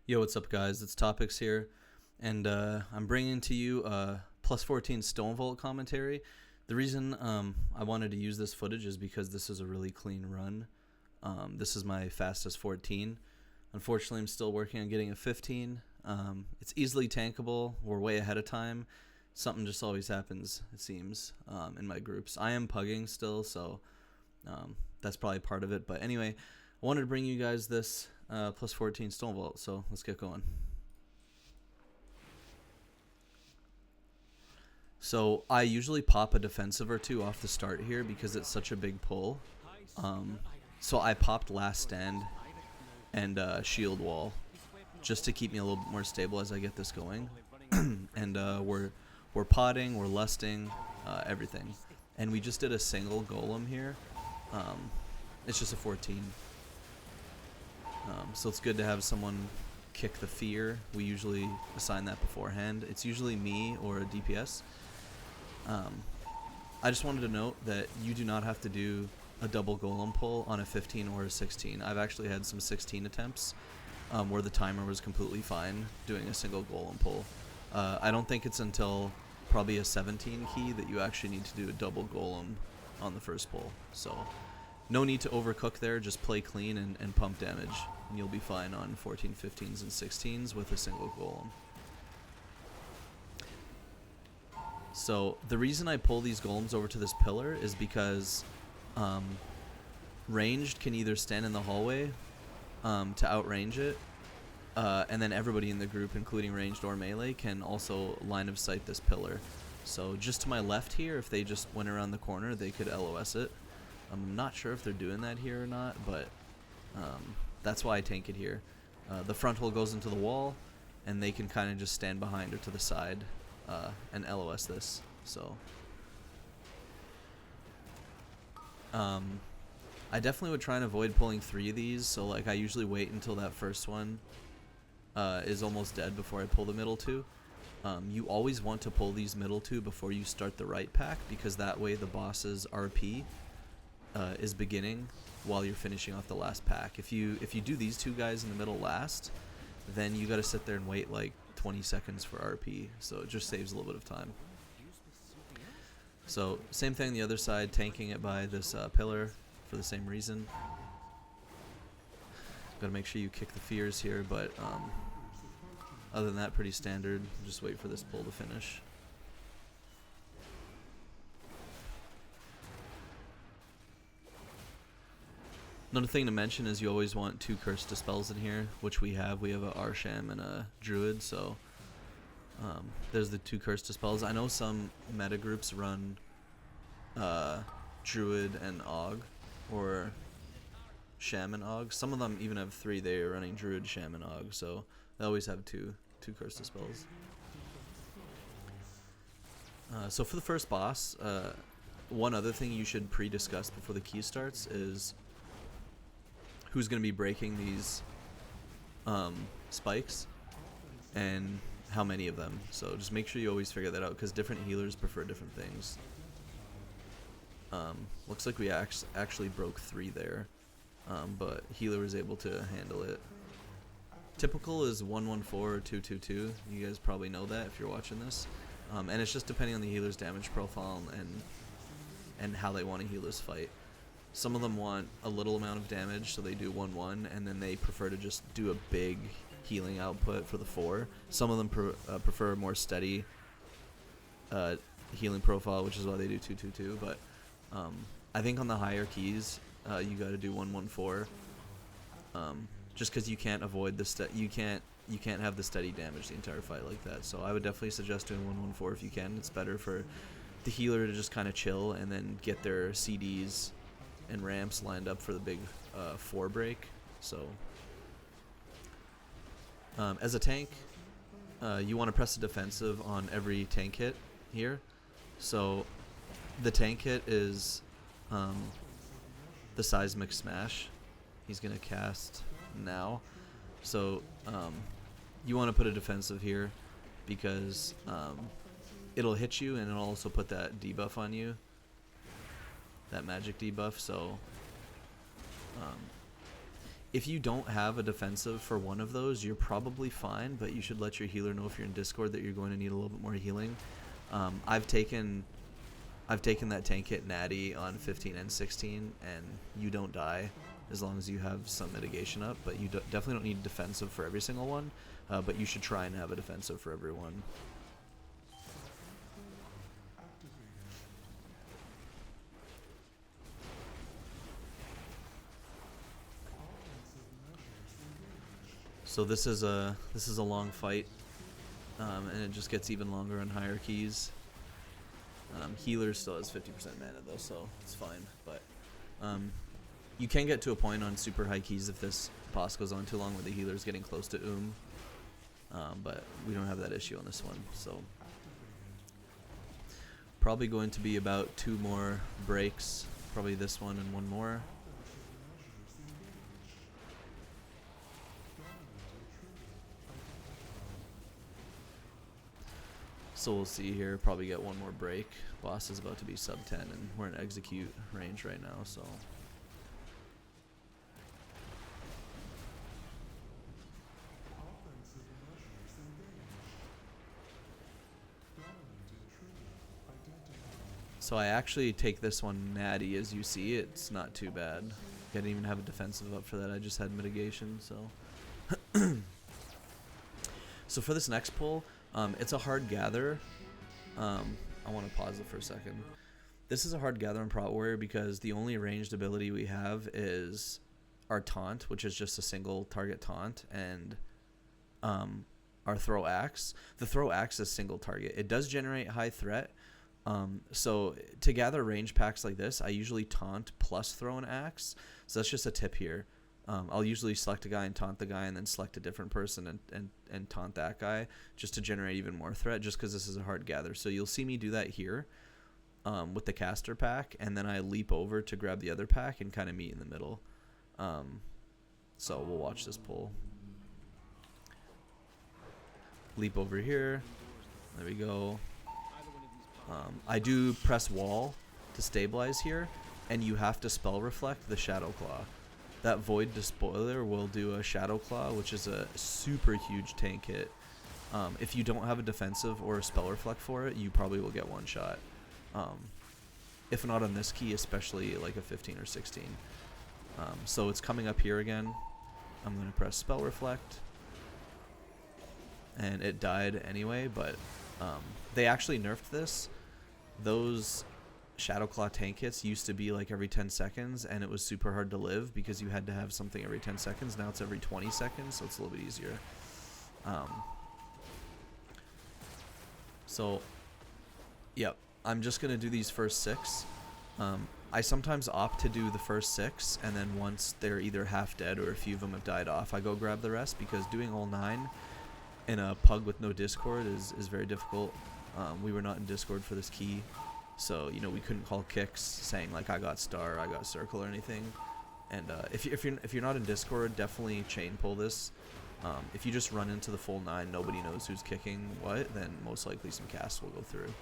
Yo, what's up, guys? It's Topicx here, and I'm bringing to you a plus 14 Stonevault commentary. The reason I wanted to use this footage is because this is a really clean run. This is my fastest 14. Unfortunately, I'm still working on getting a 15. It's easily tankable. We're way ahead of time. Something just always happens, it seems, in my groups. I am pugging still, so that's probably part of it. But anyway, I wanted to bring you guys this plus 14 Stonevault, so let's get going. So I usually pop a defensive or two off the start here because it's such a big pull. So I popped Last Stand and Shield Wall just to keep me a little bit more stable as I get this going. And we're potting, we're lusting, everything. And we just did a single golem here. It's just a 14. So it's good to have someone kick the fear. We usually assign that beforehand. It's usually me or a DPS. I just wanted to note that you do not have to do a double golem pull on a 15 or a 16. I've actually had some 16 attempts where the timer was completely fine doing a single golem pull. I don't think it's until probably a 17 key that you actually need to do a double golem on the first pull. So no need to overcook there, just play clean and pump damage, and you'll be fine on 14, 15s, and 16s with a single golem. So the reason I pull these golems over to this pillar is because ranged can either stand in the hallway to outrange it, and then everybody in the group, including ranged or melee, can also line of sight this pillar. So just to my left here, if they just went around the corner, they could LOS it. I'm not sure if they're doing that here or not, but that's why I tank it here. The frontal goes into the wall, and they can kind of just stand behind or to the side and LOS this. So I definitely would try and avoid pulling 3 of these. So like I usually wait until that first one is almost dead before I pull the middle 2. You always want to pull these middle 2 before you start the right pack, because that way the boss's RP is beginning while you're finishing off the last pack. If you do these 2 guys in the middle last, then you got to sit there and wait like 20 seconds for RP, so it just saves a little bit of time. So same thing the other side, tanking it by this pillar for the same reason. Got to make sure you kick the fears here, but other than that, pretty standard. Just wait for this pull to finish. Another thing to mention is you always want 2 Curse Dispels in here, which we have. We have a Arsham and a Druid, so there's the 2 Curse Dispels. I know some meta groups run Druid and Og, or Shaman Og. Some of them even have 3. They're running Druid, Shaman, Og, so they always have two Curse Dispels. So for the first boss, one other thing you should pre-discuss before the key starts is who's going to be breaking these spikes and how many of them. So just make sure you always figure that out, because different healers prefer different things. Looks like we actually broke 3 there, but healer was able to handle it. Typical is 114 or 222. You guys probably know that if you're watching this. And it's just depending on the healer's damage profile and how they want to heal this fight. Some of them want a little amount of damage, so they do 1-1, and then they prefer to just do a big healing output for the 4. Some of them prefer a more steady healing profile, which is why they do 2-2-2. But I think on the higher keys, you got to do 1-1-4, just because you can't avoid the you can't have the steady damage the entire fight like that. So I would definitely suggest doing 1-1-4 if you can. It's better for the healer to just kind of chill and then get their CDs and ramps lined up for the big 4 break. So as a tank, you want to press the defensive on every tank hit here. So the tank hit is the Seismic Smash. He's going to cast now. So you want to put a defensive here because it'll hit you, and it'll also put that debuff on you, that magic debuff. So if you don't have a defensive for one of those, you're probably fine, but you should let your healer know if you're in Discord that you're going to need a little bit more healing. I've taken that tank hit natty on 15 and 16, and you don't die as long as you have some mitigation up, but you definitely don't need defensive for every single one, but you should try and have a defensive for everyone. So this is a long fight, and it just gets even longer on higher keys. Healer still has 50% mana though, so it's fine. But you can get to a point on super high keys if this boss goes on too long where the healer's getting close to but we don't have that issue on this one. So probably going to be about 2 more breaks, probably this one and one more. So we'll see here, probably get one more break. Boss is about to be sub 10 and we're in execute range right now, so. So I actually take this one natty, as you see. It's not too bad. I didn't even have a defensive up for that, I just had mitigation, so. So for this next pull, it's a hard gather. I want to pause it for a second. This is a hard gather in Prot Warrior because the only ranged ability we have is our taunt, which is just a single target taunt, and our throw axe. The throw axe is single target. It does generate high threat. So to gather range packs like this, I usually taunt plus throw an axe. So that's just a tip here. I'll usually select a guy and taunt the guy, and then select a different person and taunt that guy just to generate even more threat, just because this is a hard gather. So you'll see me do that here with the caster pack, and then I leap over to grab the other pack and kind of meet in the middle. So we'll watch this pull. Leap over here. There we go. I do press wall to stabilize here, and you have to spell reflect the Shadow Claw. That Void Despoiler will do a Shadow Claw, which is a super huge tank hit. If you don't have a defensive or a spell reflect for it, you probably will get one shot. If not on this key, especially like a 15 or 16. So it's coming up here again. I'm going to press spell reflect. And it died anyway, but they actually nerfed this. Those Shadow Claw tank hits used to be like every 10 seconds, and it was super hard to live because you had to have something every 10 seconds. Now it's every 20 seconds, so it's a little bit easier. So, yep, I'm just going to do these first 6. I sometimes opt to do the first 6, and then once they're either half dead or a few of them have died off, I go grab the rest, because doing all 9 in a pug with no Discord is very difficult. We were not in Discord for this key. So, you know, we couldn't call kicks saying like I got star, I got circle or anything. And if you're not in Discord, definitely chain pull this. If you just run into the full 9, nobody knows who's kicking what, then most likely some casts will go through.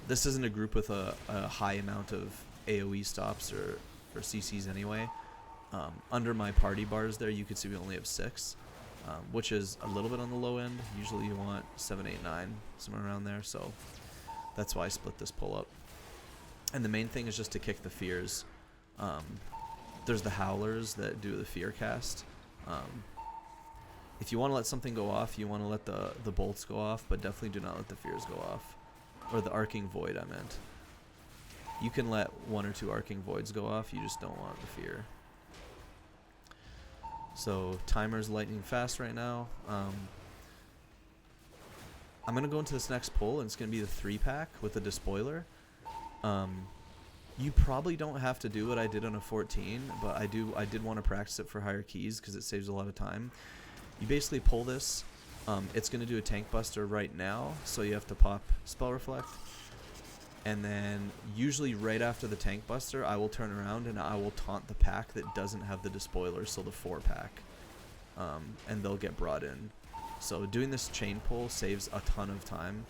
This isn't a group with a high amount of AoE stops or CCs anyway. Under my party bars there, you can see we only have 6, which is a little bit on the low end. Usually you want 7, 8, 9, somewhere around there. So that's why I split this pull up. And the main thing is just to kick the fears. There's the howlers that do the fear cast. If you want to let something go off, you want to let the bolts go off, but definitely do not let the fears go off. Or the arcing void, I meant. You can let 1 or 2 arcing voids go off, you just don't want the fear. So timer's lightning fast right now. I'm going to go into this next pull, and it's going to be the 3-pack with the Despoiler. You probably don't have to do what I did on a 14, but I did want to practice it for higher keys because it saves a lot of time. You basically pull this. It's going to do a tank buster right now, so you have to pop Spell Reflect. And then usually right after the tank buster, I will turn around and I will taunt the pack that doesn't have the Despoiler, so the 4-pack. And they'll get brought in. So doing this chain pull saves a ton of time.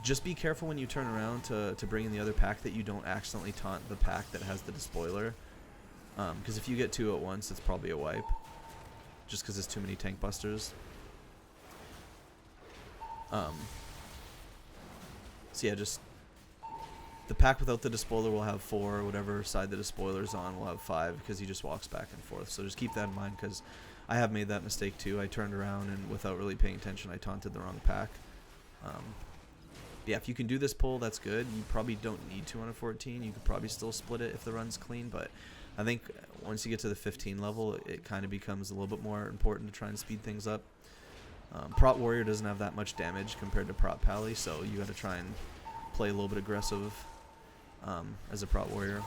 Just be careful when you turn around to bring in the other pack that you don't accidentally taunt the pack that has the despoiler. Because if you get 2 at once, it's probably a wipe. Just because there's too many tank busters. So yeah, just... The pack without the despoiler will have 4, whatever side the despoiler's on will have 5, because he just walks back and forth. So just keep that in mind, because I have made that mistake too. I turned around and without really paying attention, I taunted the wrong pack. Yeah, if you can do this pull, that's good. You probably don't need to on a 14. You could probably still split it if the run's clean, but I think once you get to the 15 level, it kind of becomes a little bit more important to try and speed things up. Prot Warrior doesn't have that much damage compared to Prot Pally, so you got to try and play a little bit aggressive as a Prot Warrior.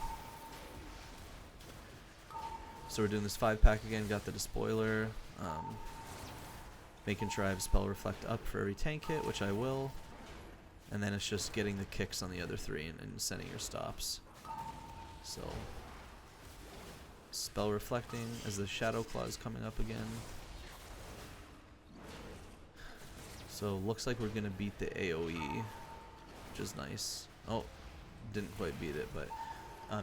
So we're doing this 5-pack again, got the despoiler. Making sure I have Spell Reflect up for every tank hit, which I will. And then it's just getting the kicks on the other 3 and sending your stops. So, Spell Reflecting as the Shadow Claw is coming up again. So, looks like we're going to beat the AoE, which is nice. Oh, didn't quite beat it, but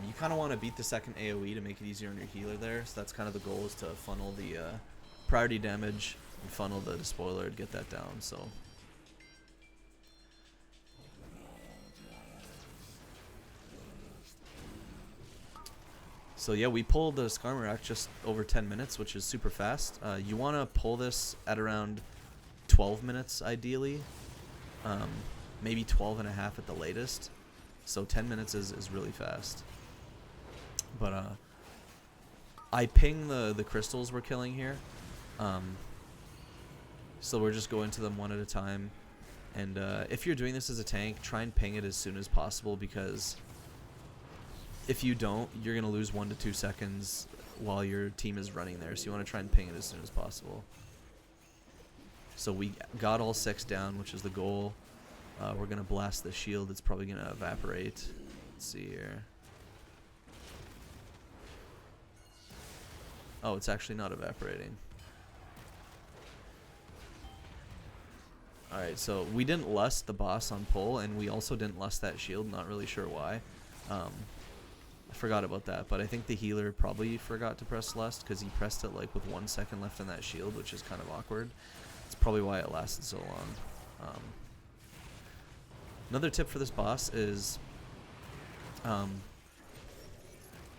you kind of want to beat the second AoE to make it easier on your healer there. So that's kind of the goal, is to funnel the priority damage and funnel the despoiler to get that down. So yeah, we pulled the Skarmorak just over 10 minutes, which is super fast. You want to pull this at around 12 minutes ideally, maybe 12 and a half at the latest. So 10 minutes is really fast. But I ping the crystals we're killing here. So we're just going to them one at a time. And if you're doing this as a tank, try and ping it as soon as possible, because if you don't, you're going to lose 1 to 2 seconds while your team is running there. So you want to try and ping it as soon as possible. So we got all 6 down, which is the goal. We're going to blast the shield. It's probably going to evaporate. Let's see here. Oh, it's actually not evaporating. Alright, so we didn't lust the boss on pull, and we also didn't lust that shield. Not really sure why. I forgot about that, but I think the healer probably forgot to press lust, because he pressed it like with 1 second left on that shield, which is kind of awkward. It's probably why it lasted so long. Another tip for this boss is,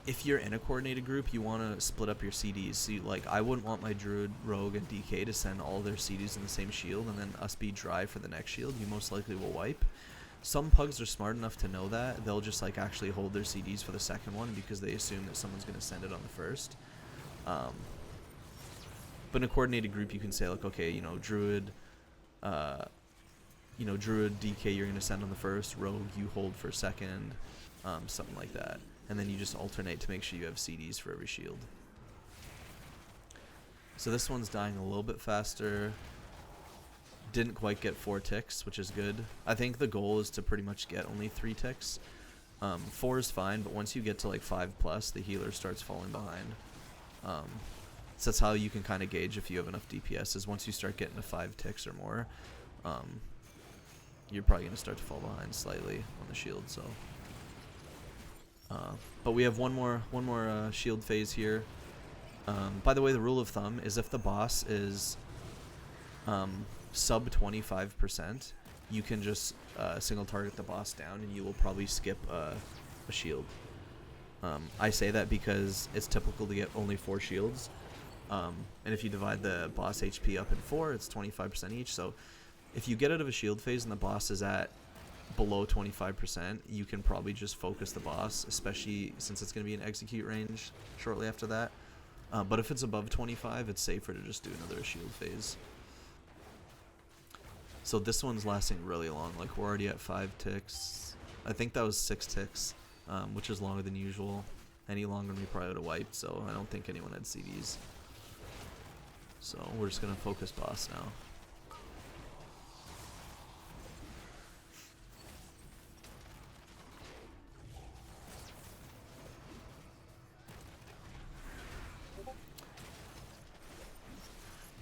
if you're in a coordinated group, you want to split up your CDs. So like, I wouldn't want my Druid, Rogue, and DK to send all their CDs in the same shield, and then us be dry for the next shield. You most likely will wipe. Some pugs are smart enough to know that. They'll just like actually hold their CDs for the second one, because they assume that someone's going to send it on the first. But in a coordinated group, you can say like, okay, you know, Druid, Druid, DK, you're going to send on the first. Rogue, you hold for second. Something like that. And then you just alternate to make sure you have CDs for every shield. So this one's dying a little bit faster. Didn't quite get 4 ticks, which is good. I think the goal is to pretty much get only 3 ticks. 4 is fine, but once you get to like 5+, the healer starts falling behind. So that's how you can kind of gauge if you have enough DPS, is once you start getting to 5 ticks or more, you're probably going to start to fall behind slightly on the shield. So, but we have one more shield phase here. By the way, the rule of thumb is if the boss is sub 25%, you can just single target the boss down, and you will probably skip a shield. I say that because it's typical to get only 4 shields, and if you divide the boss HP up in 4, it's 25% each. So if you get out of a shield phase and the boss is at below 25%, you can probably just focus the boss, especially since it's going to be in execute range shortly after that. But if it's above 25, it's safer to just do another shield phase. So this one's lasting really long. Like, we're already at 5 ticks. I think that was 6 ticks, which is longer than usual. Any longer than we probably would have wiped, so I don't think anyone had CDs. So we're just going to focus boss now.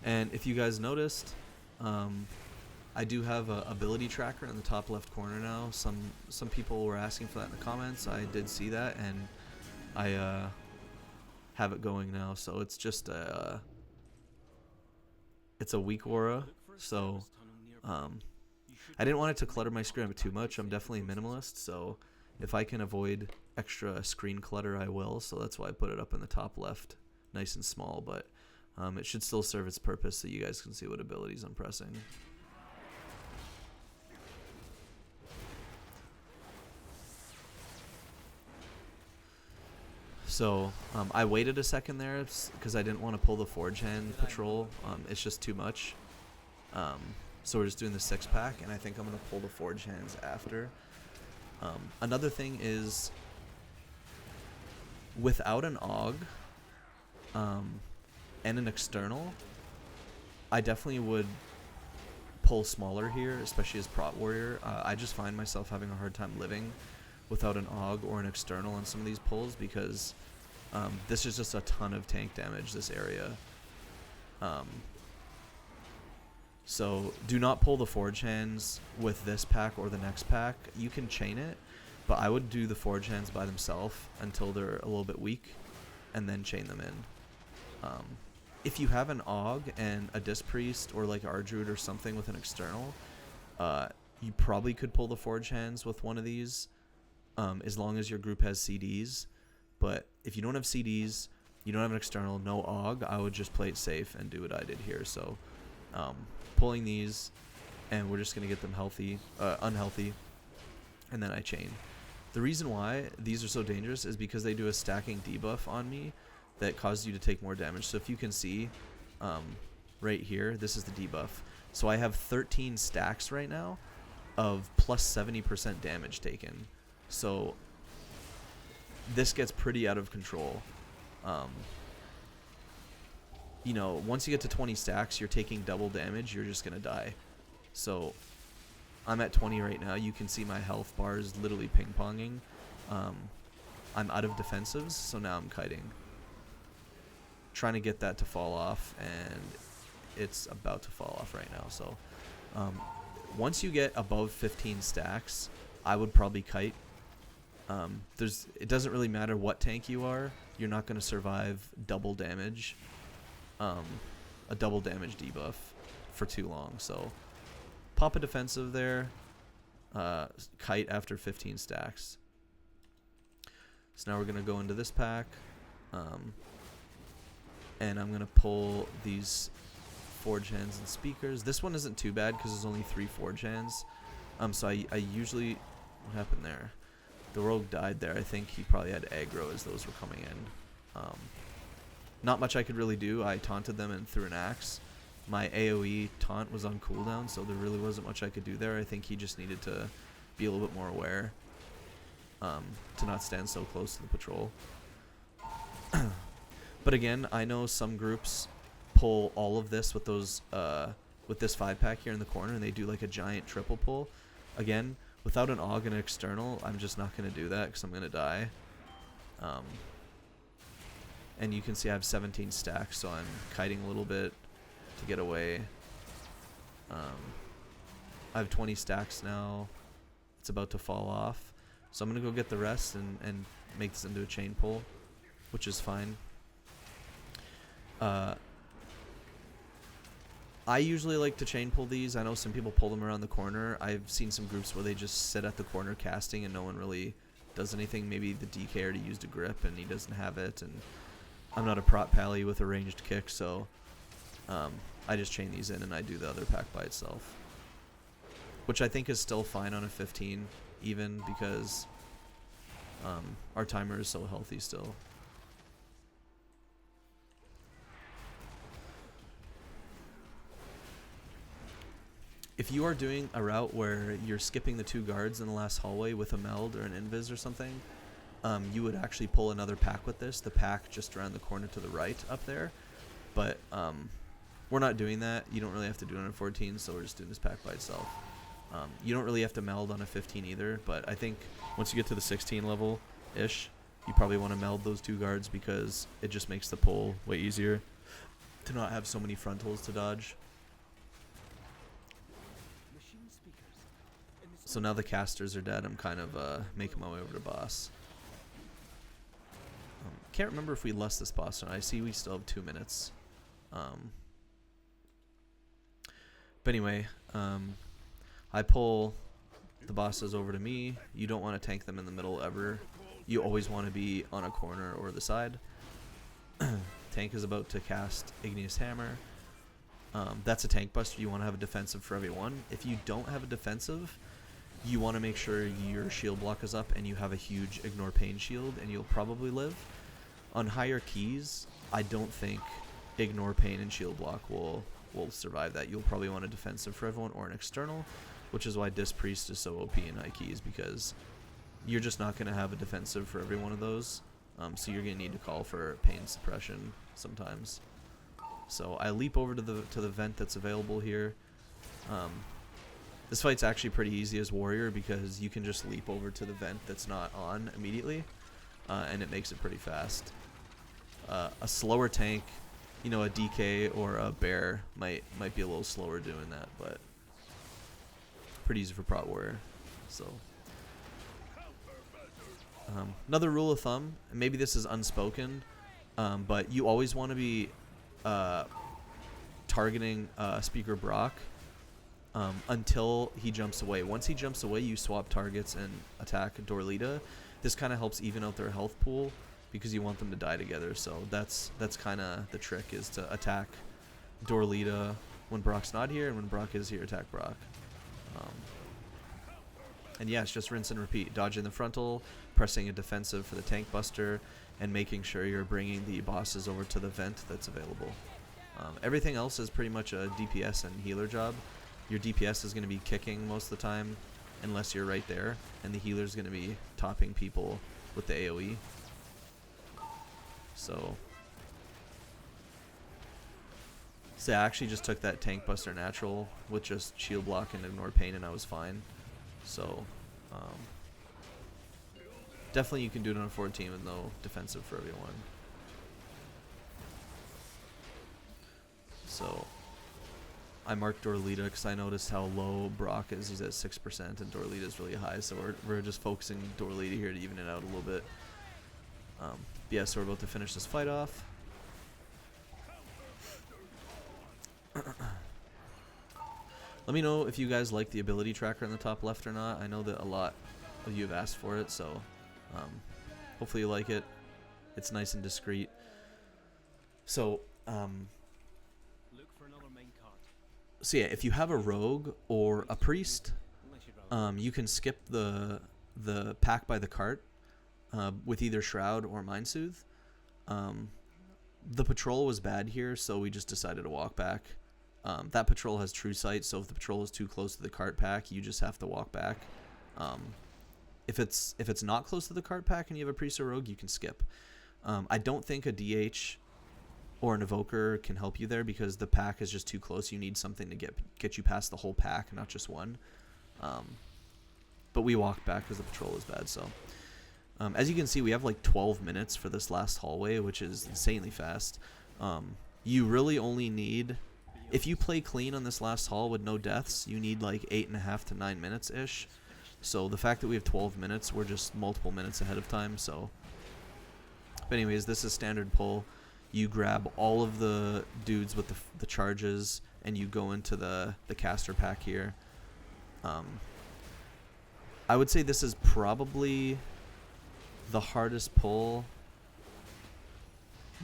And if you guys noticed, I do have a ability tracker in the top left corner now. Some people were asking for that in the comments. I did see that, and I have it going now. So it's just it's a weak aura. So I didn't want it to clutter my screen too much. I'm definitely a minimalist, so if I can avoid extra screen clutter, I will. So that's why I put it up in the top left, nice and small, but it should still serve its purpose so you guys can see what abilities I'm pressing. So I waited a second there because I didn't want to pull the Forge Hand patrol. It's just too much. So we're just doing the 6-pack, and I think I'm going to pull the Forge Hands after. Another thing is, without an AUG and an external, I definitely would pull smaller here, especially as Prot Warrior. I just find myself having a hard time living without an AUG or an external on some of these pulls because this is just a ton of tank damage, this area. So do not pull the Forge Hands with this pack or the next pack. You can chain it, but I would do the Forge Hands by themselves until they're a little bit weak and then chain them in. If you have an AUG and a Disc Priest or like Ardruid or something with an external, you probably could pull the Forge Hands with one of these as long as your group has CDs. But if you don't have CDs, you don't have an external, no AUG, I would just play it safe and do what I did here. So pulling these, and we're just going to get them unhealthy, and then I chain. The reason why these are so dangerous is because they do a stacking debuff on me that causes you to take more damage. So if you can see right here, this is the debuff. So I have 13 stacks right now of plus 70% damage taken. So this gets pretty out of control. You know, once you get to 20 stacks, you're taking double damage, you're just gonna die. So I'm at 20 right now. You can see my health bar is literally ping-ponging. I'm out of defensives, so now I'm kiting. Trying to get that to fall off, and it's about to fall off right now. So once you get above 15 stacks, I would probably kite. It doesn't really matter what tank you are, you're not going to survive double damage, a double damage debuff for too long. So pop a defensive there, kite after 15 stacks. So now we're going to go into this pack, and I'm going to pull these Forge Hands and Speakers. This one isn't too bad because there's only 3 Forge Hands. So I usually, what happened there? The rogue died there. I think he probably had aggro as those were coming in. Not much I could really do. I taunted them and threw an axe. My AoE taunt was on cooldown, so there really wasn't much I could do there. I think he just needed to be a little bit more aware to not stand so close to the patrol. But again, I know some groups pull all of this with those with this 5-pack here in the corner, and they do like a giant triple pull. Again, without an AUG and an external, I'm just not going to do that because I'm going to die. And you can see I have 17 stacks, so I'm kiting a little bit to get away. I have 20 stacks now. It's about to fall off. So I'm going to go get the rest and make this into a chain pull, which is fine. I usually like to chain pull these. I know some people pull them around the corner. I've seen some groups where they just sit at the corner casting and no one really does anything. Maybe the DK already used a grip and he doesn't have it. And I'm not a prot pally with a ranged kick, so I just chain these in and I do the other pack by itself. Which I think is still fine on a 15 even because our timer is so healthy still. If you are doing a route where you're skipping the 2 guards in the last hallway with a meld or an invis or something, you would actually pull another pack with this. The pack just around the corner to the right up there. But we're not doing that. You don't really have to do it on a 14, so we're just doing this pack by itself. You don't really have to meld on a 15 either, but I think once you get to the 16 level-ish, you probably want to meld those 2 guards because it just makes the pull way easier to not have so many frontals to dodge. So now the casters are dead. I'm kind of making my way over to boss. Can't remember if we lost this boss or not. I see we still have 2 minutes. But anyway, I pull the bosses over to me. You don't want to tank them in the middle ever. You always want to be on a corner or the side. Tank is about to cast Igneous Hammer. That's a tank buster. You want to have a defensive for everyone. If you don't have a defensive, you want to make sure your shield block is up and you have a huge Ignore Pain shield, and you'll probably live. On higher keys, I don't think Ignore Pain and shield block will survive that. You'll probably want a defensive for everyone or an external, which is why Disc Priest is so OP in high keys, because you're just not going to have a defensive for every one of those. So you're going to need to call for pain suppression sometimes. So I leap over to the vent that's available here. This fight's actually pretty easy as warrior because you can just leap over to the vent that's not on immediately, and it makes it pretty fast. A slower tank, you know, a DK or a bear might be a little slower doing that, but pretty easy for Prot warrior. So another rule of thumb, and maybe this is unspoken, but you always want to be targeting Speaker Brock until he jumps away. Once he jumps away, you swap targets and attack Dorlita. This kind of helps even out their health pool because you want them to die together. So that's kind of the trick, is to attack Dorlita when Brock's not here, and when Brock is here, attack Brock. And yeah, it's just rinse and repeat. Dodging the frontal, pressing a defensive for the tank buster, and making sure you're bringing the bosses over to the vent that's available. Everything else is pretty much a DPS and healer job. Your DPS is going to be kicking most of the time, unless you're right there, and the healer is going to be topping people with the AoE. So I actually just took that tank buster natural with just shield block and Ignore Pain, and I was fine. So definitely you can do it on a 4 team with no defensive for everyone. So I marked Dorlita because I noticed how low Brock is. He's at 6% and Dorlita is really high, so we're just focusing Dorlita here to even it out a little bit. Yeah, so we're about to finish this fight off. Let me know if you guys like the ability tracker in the top left or not. I know that a lot of you have asked for it, so hopefully you like it. It's nice and discreet. So so yeah, if you have a rogue or a priest, you can skip the pack by the cart with either Shroud or Mind Soothe. The patrol was bad here, so we just decided to walk back. That patrol has True Sight, so if the patrol is too close to the cart pack, you just have to walk back. If it's not close to the cart pack and you have a priest or rogue, you can skip. I don't think a DH or an evoker can help you there because the pack is just too close. You need something to get you past the whole pack, not just one. But we walked back because the patrol is bad. So as you can see, we have like 12 minutes for this last hallway, which is insanely fast. You really only need, if you play clean on this last hall with no deaths, you need like 8.5 to 9 minutes ish. So the fact that we have 12 minutes, we're just multiple minutes ahead of time. So but anyways, this is standard pull. You grab all of the dudes with the charges, and you go into the caster pack here. I would say this is probably the hardest pull.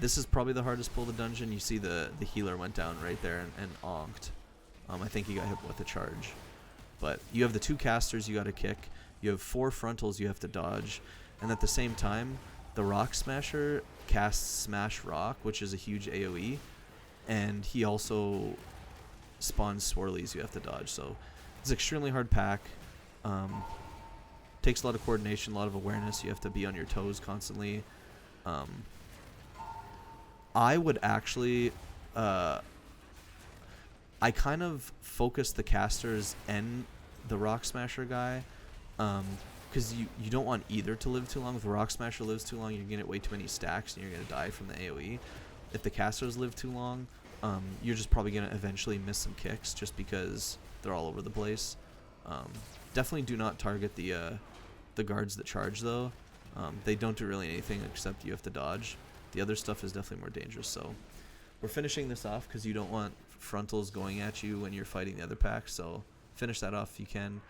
This is probably the hardest pull of the dungeon. You see the healer went down right there and onked. I think he got hit with a charge. But you have the 2 casters you got to kick. You have 4 frontals you have to dodge. And at the same time, the Rock Smasher casts Smash Rock, which is a huge AoE, and he also spawns swirlies you have to dodge. So it's an extremely hard pack. Takes a lot of coordination, a lot of awareness. You have to be on your toes constantly. I would actually I kind of focus the casters and the Rock Smasher guy, because you don't want either to live too long. If the Rock Smasher lives too long, you're going to get way too many stacks and you're going to die from the AoE. If the casters live too long, you're just probably going to eventually miss some kicks just because they're all over the place. Definitely do not target the guards that charge though. They don't do really anything except you have to dodge. The other stuff is definitely more dangerous. So we're finishing this off because you don't want frontals going at you when you're fighting the other pack. So finish that off if you can.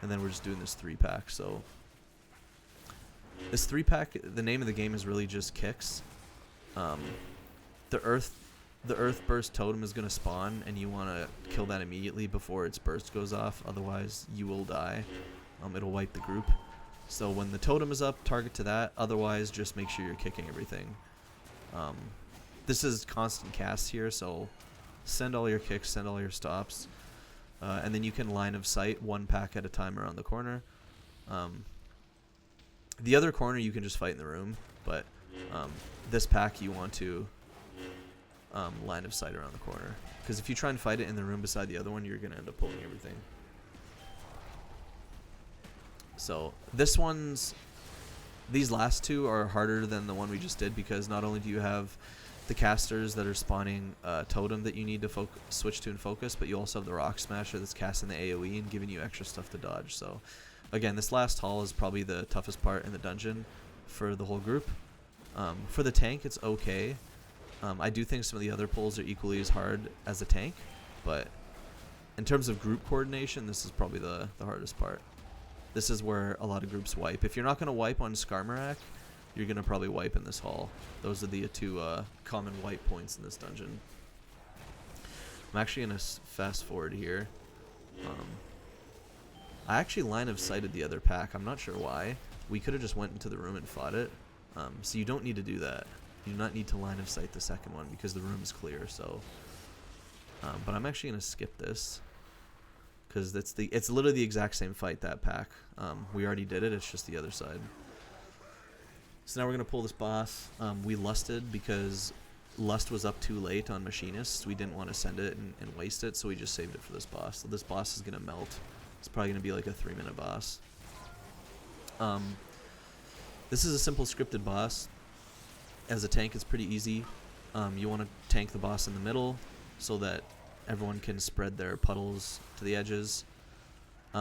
And then we're just doing this 3-pack. So this 3-pack, the name of the game is really just kicks. The earth burst totem is going to spawn, and you want to kill that immediately before its burst goes off. Otherwise, you will die. It'll wipe the group. So when the totem is up, target to that. Otherwise, just make sure you're kicking everything. This is constant cast here, so send all your kicks, send all your stops. And then you can line of sight 1 pack at a time around the corner. The other corner you can just fight in the room, but this pack you want to line of sight around the corner. Because if you try and fight it in the room beside the other one, you're going to end up pulling everything. So these last two are harder than the one we just did, because not only do you have the casters that are spawning totem that you need to switch to and focus, but you also have the rock smasher that's casting the AoE and giving you extra stuff to dodge. So again, this last hall is probably the toughest part in the dungeon for the whole group. For the tank, it's okay. I do think some of the other pulls are equally as hard as a tank, but in terms of group coordination, this is probably the hardest part. This is where a lot of groups wipe. If you're not going to wipe on Skarmorak, you're going to probably wipe in this hall. Those are the two common wipe points in this dungeon. I'm actually going to fast forward here. I actually line of sighted the other pack. I'm not sure why. We could have just went into the room and fought it. So you don't need to do that. You do not need to line of sight the second one because the room is clear. So, but I'm actually going to skip this, because it's literally the exact same fight, that pack. We already did it, it's just the other side. So now we're going to pull this boss. We lusted because lust was up too late on Machinists. We didn't want to send it and waste it, so we just saved it for this boss. So this boss is going to melt. It's probably going to be like a 3-minute boss. This is a simple scripted boss. As a tank, it's pretty easy. You want to tank the boss in the middle so that everyone can spread their puddles to the edges. You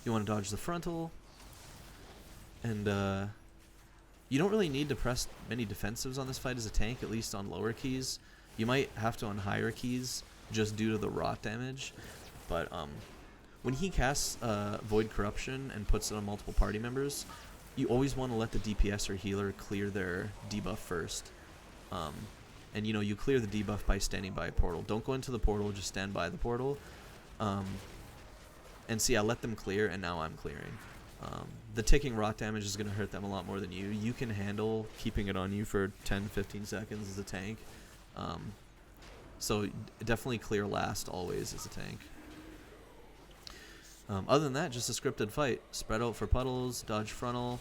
want to dodge the frontal. And you don't really need to press many defensives on this fight as a tank, at least on lower keys. You might have to on higher keys just due to the rot damage. But when he casts Void Corruption and puts it on multiple party members, you always want to let the DPS or healer clear their debuff first. And you clear the debuff by standing by a portal. Don't go into the portal, just stand by the portal. And see, I let them clear, and now I'm clearing. The ticking rot damage is going to hurt them a lot more than you. You can handle keeping it on you for 10-15 seconds as a tank. So definitely clear last always as a tank. Other than that, just a scripted fight. Spread out for puddles, dodge frontal,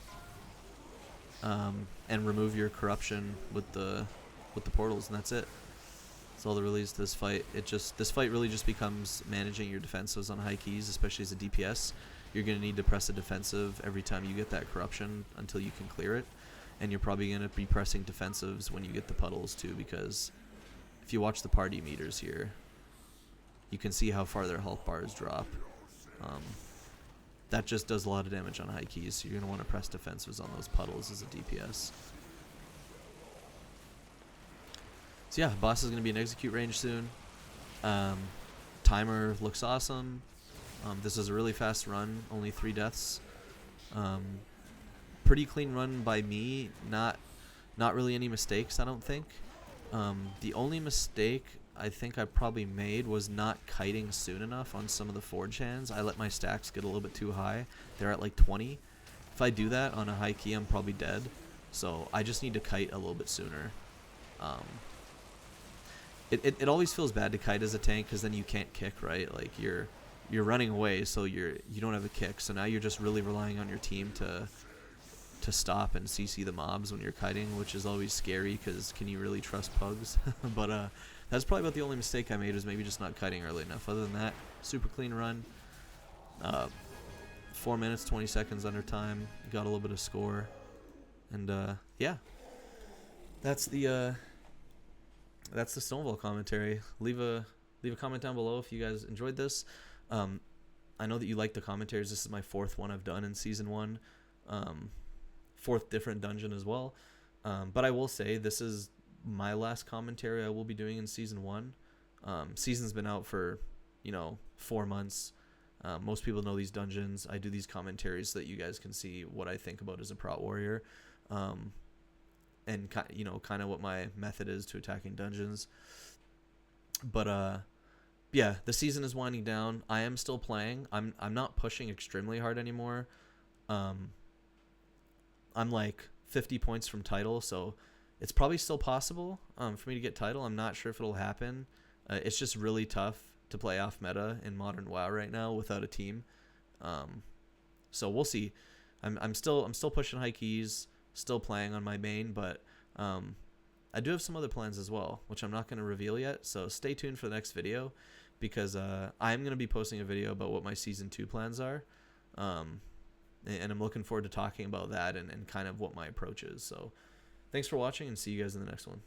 and remove your corruption with the portals, and that's it. That's all there really is to this fight. This fight really just becomes managing your defensives on high keys, especially as a DPS. You're going to need to press a defensive every time you get that corruption until you can clear it, and you're probably going to be pressing defensives when you get the puddles too, because if you watch the party meters here, you can see how far their health bars drop. That just does a lot of damage on high keys, so you're going to want to press defensives on those puddles as a DPS. So yeah, boss is going to be in execute range soon. Timer looks awesome. This is a really fast run, only 3 deaths. Pretty clean run by me, not really any mistakes, I don't think. The only mistake I think I probably made was not kiting soon enough on some of the forge hands. I let my stacks get a little bit too high. They're at like 20. If I do that on a high key, I'm probably dead. So I just need to kite a little bit sooner. It always feels bad to kite as a tank because then you can't kick, right? Like you're running away, so you don't have a kick. So now you're just really relying on your team to stop and CC the mobs when you're kiting, which is always scary because can you really trust pugs? But that's probably about the only mistake I made, was maybe just not kiting early enough. Other than that, super clean run. 4 minutes, 20 seconds under time. Got a little bit of score. And yeah. That's the Stonevault commentary. Leave a comment down below if you guys enjoyed this. I know that you like the commentaries. This is my 4th one I've done in season 1, 4th different dungeon as well. But I will say this is my last commentary I will be doing in season 1. Season's been out for 4 months. Most people know these dungeons. I do these commentaries so that you guys can see what I think about as a Prot warrior, and kind of what my method is to attacking dungeons. But yeah, the season is winding down. I am still playing. I'm not pushing extremely hard anymore. I'm like 50 points from title, so it's probably still possible for me to get title. I'm not sure if it'll happen. It's just really tough to play off meta in modern WoW right now without a team. So we'll see. I'm still pushing high keys, still playing on my main, but I do have some other plans as well, which I'm not going to reveal yet. So stay tuned for the next video, because I'm going to be posting a video about what my season 2 plans are. And I'm looking forward to talking about that and kind of what my approach is. So thanks for watching, and see you guys in the next one.